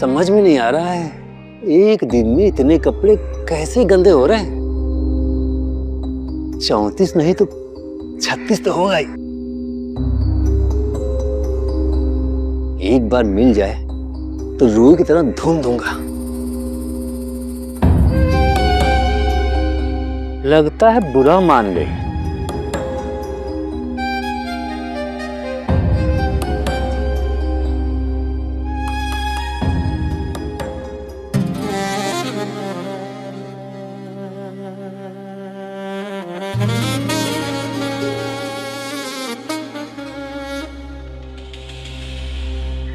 समझ में नहीं आ रहा है, एक दिन में इतने कपड़े कैसे गंदे हो रहे हैं। 34 नहीं तो 36 तो होगा ही। एक बार मिल जाए तो रूई की तरह धूम दूंगा। लगता है बुरा मान गई।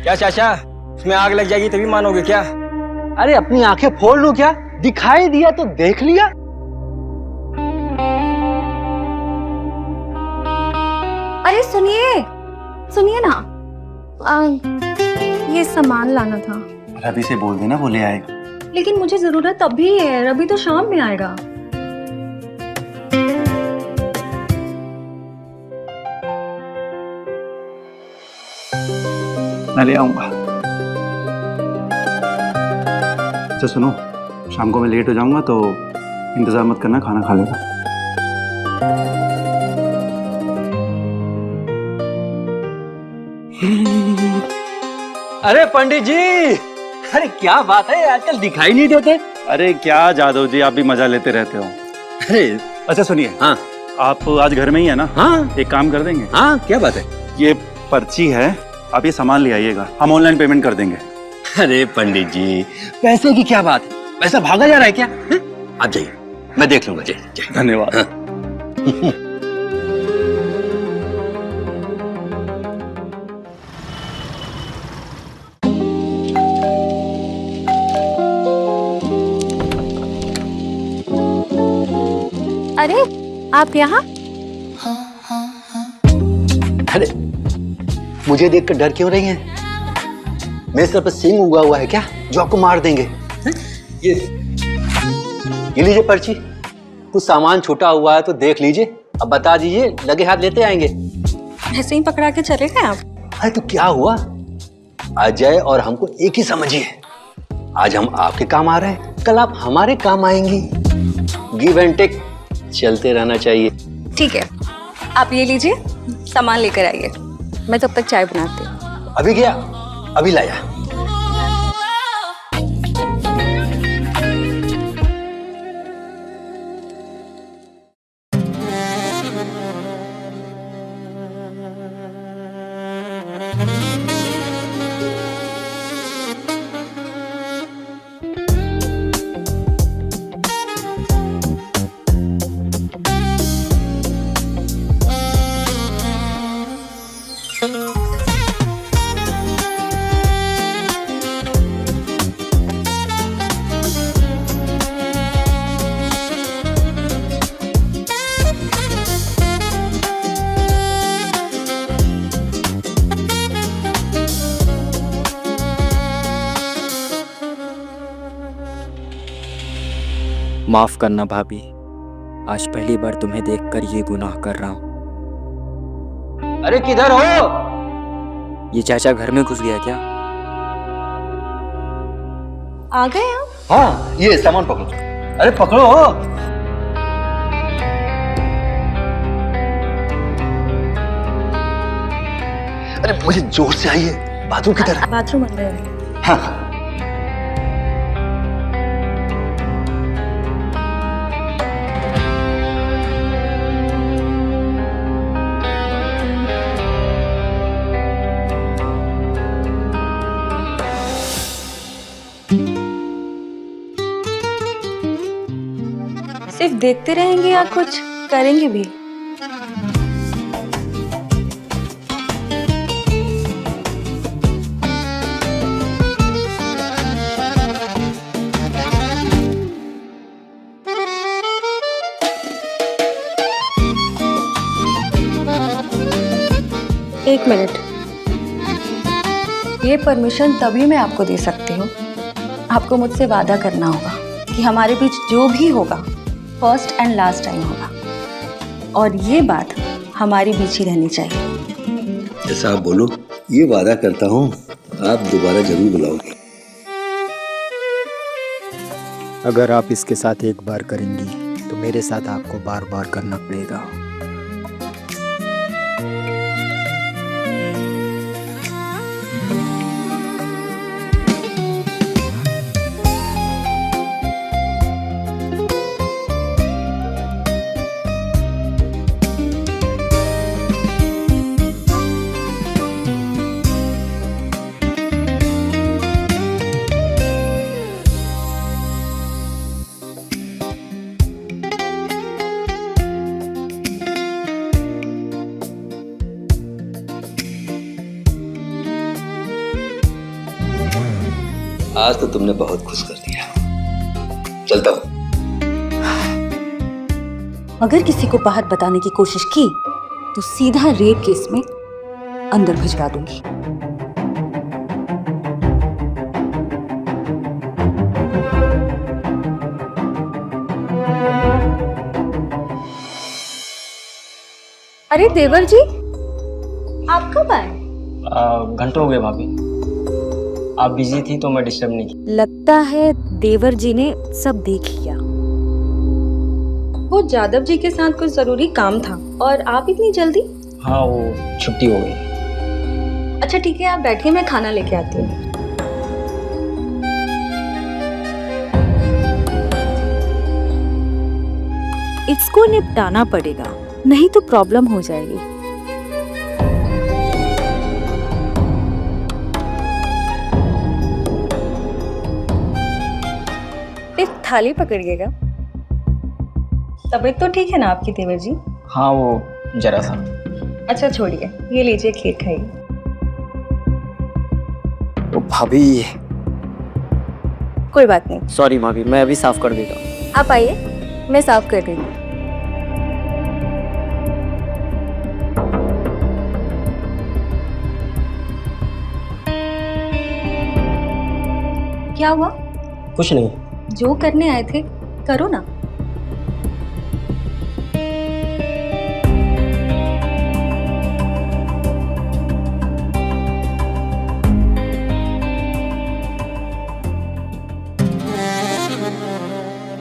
क्या चाचा, उसमें आग लग जाएगी तभी मानोगे क्या? अरे अपनी आंखें फोड़ लूं क्या? दिखाई दिया तो देख लिया। अरे सुनिए सुनिए ना, ये सामान लाना था। रवि से बोल देना, वो ले आएगा। लेकिन मुझे जरूरत अभी है, रवि तो शाम में आएगा। मैं ले आऊंगा। अच्छा सुनो, शाम को मैं लेट हो जाऊंगा तो इंतजार मत करना, खाना खा लेना। अरे पंडित जी, अरे क्या बात है, आजकल दिखाई नहीं देते। अरे क्या जादव जी, आप भी मजा लेते रहते हो। अरे अच्छा सुनिए, हाँ आप आज घर में ही है ना? हाँ एक काम कर देंगे? हाँ, क्या बात है? ये पर्ची है, आप ये सामान ले आइएगा, हम ऑनलाइन पेमेंट कर देंगे। अरे पंडित जी, पैसे की क्या बात है? पैसा भागा जा रहा है क्या? आप जाइए, मैं देख लूंगा। जय धन्यवाद। हाँ। अरे आप यहाँ? अरे मुझे देखकर डर क्यों रही हैं? मेरे सर पर सिंह उगा हुआ है क्या जो आपको मार देंगे? ये लीजिए पर्ची, कुछ सामान छूटा हुआ है तो देख लीजिए, अब बता दीजिए, लगे हाथ लेते आएंगे। ऐसे ही पकड़ा के चले गए आप? अरे तो क्या हुआ, अजय और हमको एक ही समझिए। आज हम आपके काम आ रहे हैं, कल आप हमारे काम आएंगी। गिव एंड टेक चलते रहना चाहिए। ठीक है, आप ये लीजिए, सामान लेकर आइए, मैं तब तक चाय बनाती हूँ। अभी गया, अभी लाया। माफ करना भाभी, आज पहली बार तुम्हें देखकर ये गुनाह कर रहा हूँ। अरे किधर हो? ये चाचा घर में घुस गया क्या? आ गए आप? हाँ, ये सामान पकड़ो। अरे पकड़ो। अरे मुझे जोर से आइए, बाथरूम किधर है? बाथरूम अंदर है। हाँ। सिर्फ देखते रहेंगे या कुछ करेंगे भी? एक मिनट, ये परमिशन तभी मैं आपको दे सकती हूँ, आपको मुझसे वादा करना होगा कि हमारे बीच जो भी होगा फर्स्ट एंड लास्ट टाइम होगा, और ये बात हमारे बीच ही रहनी चाहिए। जैसा आप बोलो, ये वादा करता हूँ आप दोबारा जरूर बुलाओगे। अगर आप इसके साथ एक बार करेंगी तो मेरे साथ आपको बार बार करना पड़ेगा। आज तो तुमने बहुत खुश कर दिया। चलता हूं। अगर किसी को बाहर बताने की कोशिश की तो सीधा रेप केस में अंदर भिजवा दूंगी। अरे देवर जी, आप कब आए? घंटों हो गए भाभी। आप बिजी थी तो मैं डिस्टर्ब नहीं की। लगता है देवर जी ने सब देख लिया। वो जादव जी के साथ कुछ जरूरी काम था। और आप इतनी जल्दी? हाँ, वो छुट्टी हो गई। अच्छा ठीक है, आप बैठिए, मैं खाना लेके आती हूँ। इसको निपटाना पड़ेगा, नहीं तो प्रॉब्लम हो जाएगी। थाली पकड़िएगा। तबीयत तो ठीक है ना आपकी देवर जी? हाँ, वो जरा सा। अच्छा छोड़िए, ये लीजिए, खीर खाइए। तो भाभी। कोई बात नहीं। सॉरी भाभी, मैं अभी साफ कर देता हूँ। आप आइए, मैं साफ कर रही हूँ। क्या हुआ? कुछ नहीं। जो करने आए थे करो ना।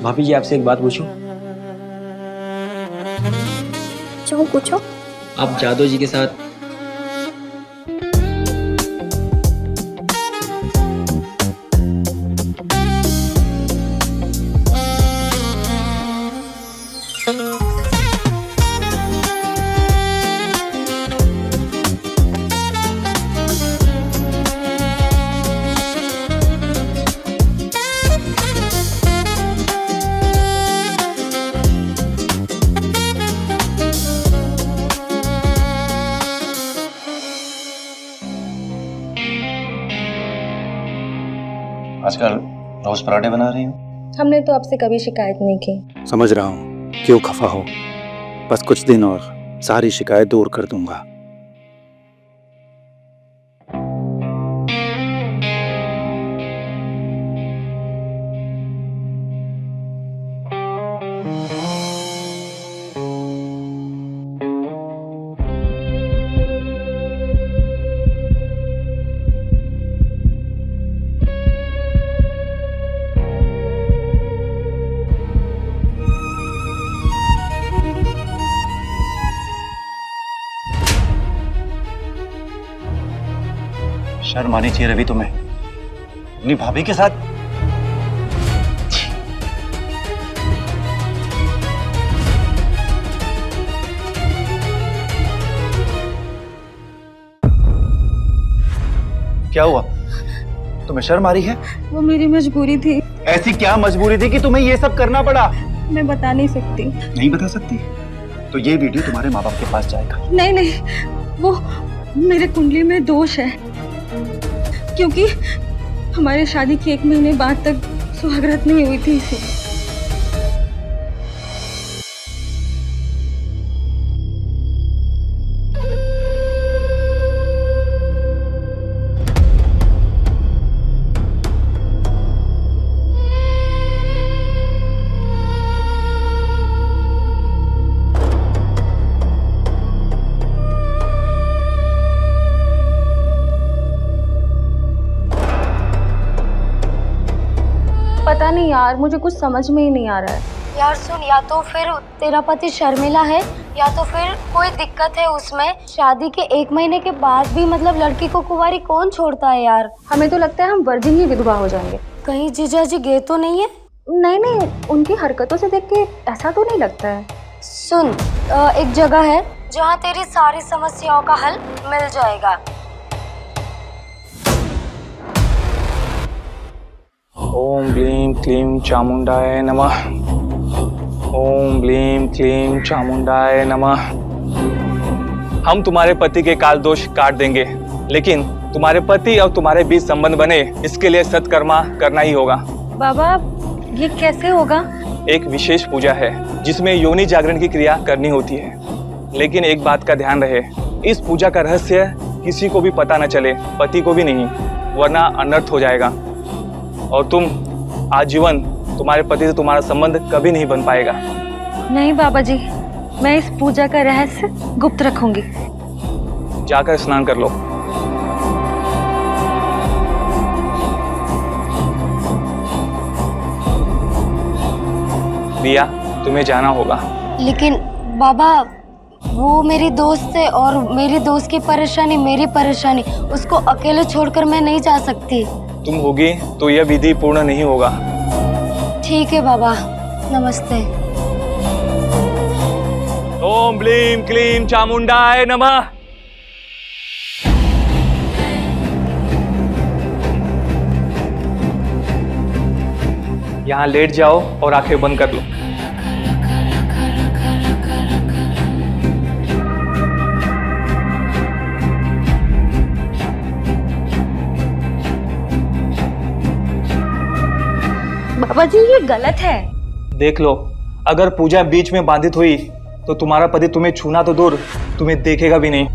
भाभी जी, आपसे एक बात पूछूं? जो पूछो। आप जादव जी के साथ आजकल रोज पराठे बना रही हो? हमने तो आपसे कभी शिकायत नहीं की। समझ रहा हूँ, क्यों खफा हो। बस कुछ दिन और सारी शिकायत दूर कर दूंगा। शर्म आनी चाहिए रवि तुम्हें, अपनी भाभी के साथ। क्या हुआ? तुम्हें शर्म आ रही है? वो मेरी मजबूरी थी। ऐसी क्या मजबूरी थी कि तुम्हें ये सब करना पड़ा? मैं बता नहीं सकती। नहीं बता सकती? तो ये वीडियो तुम्हारे माँ बाप के पास जाएगा। नहीं नहीं, वो मेरे कुंडली में दोष है, क्योंकि हमारे शादी के 1 महीने बाद तक सुहागरात नहीं हुई थी। इसे नहीं यार, मुझे कुछ समझ में ही नहीं आ रहा है। यार सुन, या तो फिर तेरा पति शर्मिला है या तो फिर कोई दिक्कत है उसमें। शादी के 1 महीने के बाद भी मतलब लड़की को कुंवारी कौन छोड़ता है यार। हमें तो लगता है हम वर्जिन ही विधवा हो जाएंगे। कहीं जीजा जी गए तो नहीं है? नहीं नहीं, उनकी हरकतों से देख के ऐसा तो नहीं लगता है। सुन, एक जगह है जहाँ तेरी सारी समस्याओं का हल मिल जाएगा। ओम ब्लीम क्लीम चामुंडाय नमः। ओम ब्लीम क्लीम चामुंडाय नमः। हम तुम्हारे पति के काल दोष काट देंगे, लेकिन तुम्हारे पति और तुम्हारे बीच संबंध बने, इसके लिए सत्कर्मा करना ही होगा। बाबा ये कैसे होगा? एक विशेष पूजा है जिसमें योनि जागरण की क्रिया करनी होती है, लेकिन एक बात का ध्यान रहे, इस पूजा का रहस्य किसी को भी पता न चले, पति को भी नहीं, वरना अनर्थ हो जाएगा और तुम आजीवन तुम्हारे पति से तुम्हारा संबंध कभी नहीं बन पाएगा। नहीं बाबा जी, मैं इस पूजा का रहस्य गुप्त रखूंगी। जाकर स्नान कर लो। दिया, तुम्हें जाना होगा। लेकिन बाबा, वो मेरी दोस्त है और मेरी दोस्त की परेशानी मेरी परेशानी, उसको अकेले छोड़कर मैं नहीं जा सकती। तुम होगी तो यह विधि पूर्ण नहीं होगा। ठीक है बाबा, नमस्ते। ओम ब्लीम क्लीम चामुंडाय नमः। यहाँ लेट जाओ और आंखें बंद कर लो। बाबा जी ये गलत है। देख लो, अगर पूजा बीच में बाधित हुई तो तुम्हारा पति तुम्हें छूना तो दूर, तुम्हें देखेगा भी नहीं।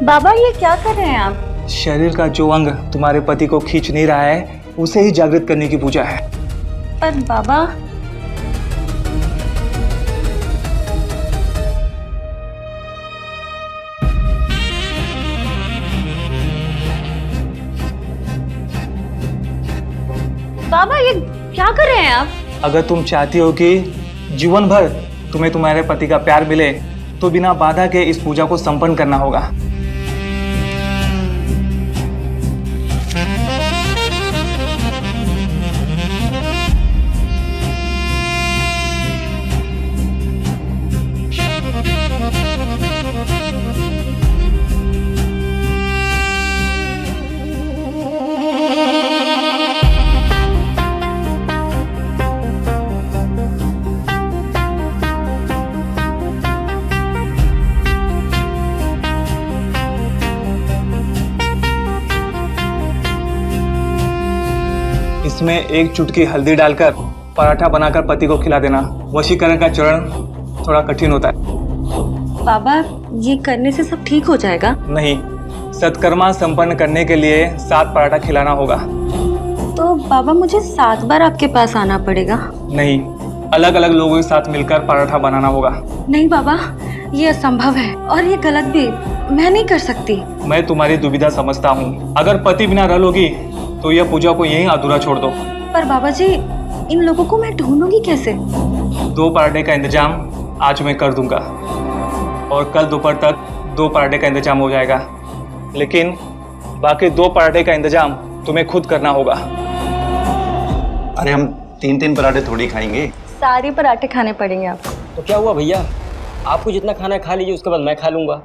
बाबा ये क्या कर रहे हैं आप? शरीर का जो अंग तुम्हारे पति को खींच नहीं रहा है, उसे ही जागृत करने की पूजा है। पर बाबा, बाबा ये क्या कर रहे हैं आप? अगर तुम चाहती हो कि जीवन भर तुम्हें तुम्हारे पति का प्यार मिले, तो बिना बाधा के इस पूजा को संपन्न करना होगा। इसमें एक चुटकी हल्दी डालकर पराठा बनाकर पति को खिला देना। वशीकरण का चरण थोड़ा कठिन होता है। बाबा ये करने से सब ठीक हो जाएगा? नहीं, सत्कर्मा संपन्न करने के लिए 7 पराठा खिलाना होगा। तो बाबा मुझे 7 बार आपके पास आना पड़ेगा? नहीं, अलग अलग लोगों के साथ मिलकर पराठा बनाना होगा। नहीं बाबा, ये असंभव है और ये गलत भी, मैं नहीं कर सकती। मैं तुम्हारी दुविधा समझता हूँ। अगर पति बिना रह लोगी तो यह पूजा को यहीं अधूरा छोड़ दो। पर बाबा जी, इन लोगों को मैं ढूंढूंगी कैसे? 2 पराठे का इंतजाम आज मैं कर दूंगा और कल दोपहर तक 2 पराठे का इंतजाम हो जाएगा, लेकिन बाकी 2 पराठे का इंतजाम तुम्हें खुद करना होगा। अरे हम 3-3 पराठे थोड़ी खाएंगे। सारे पराठे खाने पड़ेंगे आपको। तो क्या हुआ भैया, आपको जितना खाना है खा लीजिए, उसके बाद मैं खा लूंगा।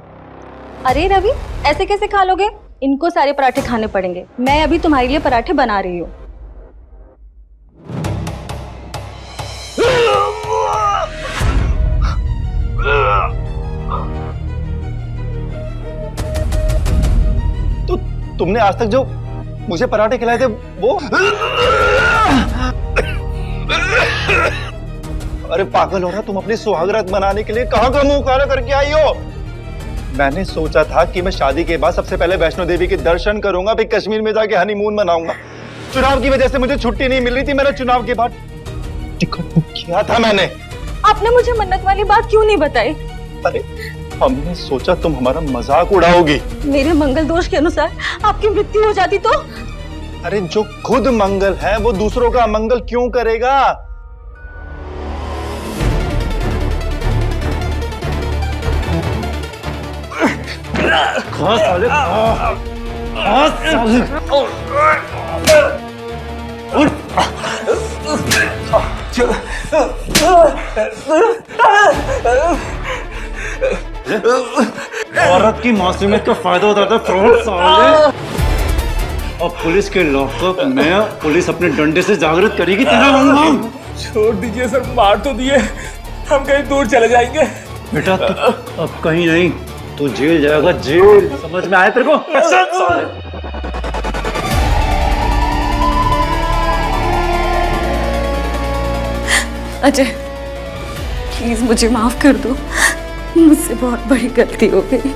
अरे रवि, ऐसे कैसे खा लोगे? इनको सारे पराठे खाने पड़ेंगे। मैं अभी तुम्हारे लिए पराठे बना रही हूँ। तो तुमने आज तक जो मुझे पराठे खिलाए थे वो? अरे पागल हो रहा, तुम अपनी सुहागरात मनाने के लिए कहाँ का मुंह काला करके आई हो? मैंने सोचा था कि मैं शादी के बाद सबसे पहले वैष्णो देवी के दर्शन करूंगा, फिर कश्मीर में जाके हनीमून मनाऊंगा। चुनाव की वजह से मुझे छुट्टी नहीं मिल रही थी। मैंने चुनाव के बाद टिकट बुक किया था मैंने। आपने मुझे मन्नत वाली बात क्यों नहीं बताई? अरे हमने सोचा तुम हमारा मजाक उड़ाओगी। मेरे मंगल दोष के अनुसार आपकी मृत्यु हो जाती तो? अरे जो खुद मंगल है वो दूसरों का अमंगल क्यों करेगा? औरत की मासूमियत का फायदा उठाता है फ्रॉड साले। अब पुलिस के लॉकअप में पुलिस अपने डंडे से जागृत करेगी तेरा मंगल। छोड़ दीजिए सर, मार तो दिए, हम कहीं दूर चले जाएंगे। बेटा तू अब कहीं नहीं, तू जेल जाएगा, जेल। समझ में आया तेरे को? अजय प्लीज मुझे माफ कर दो, मुझसे बहुत बड़ी गलती हो गई।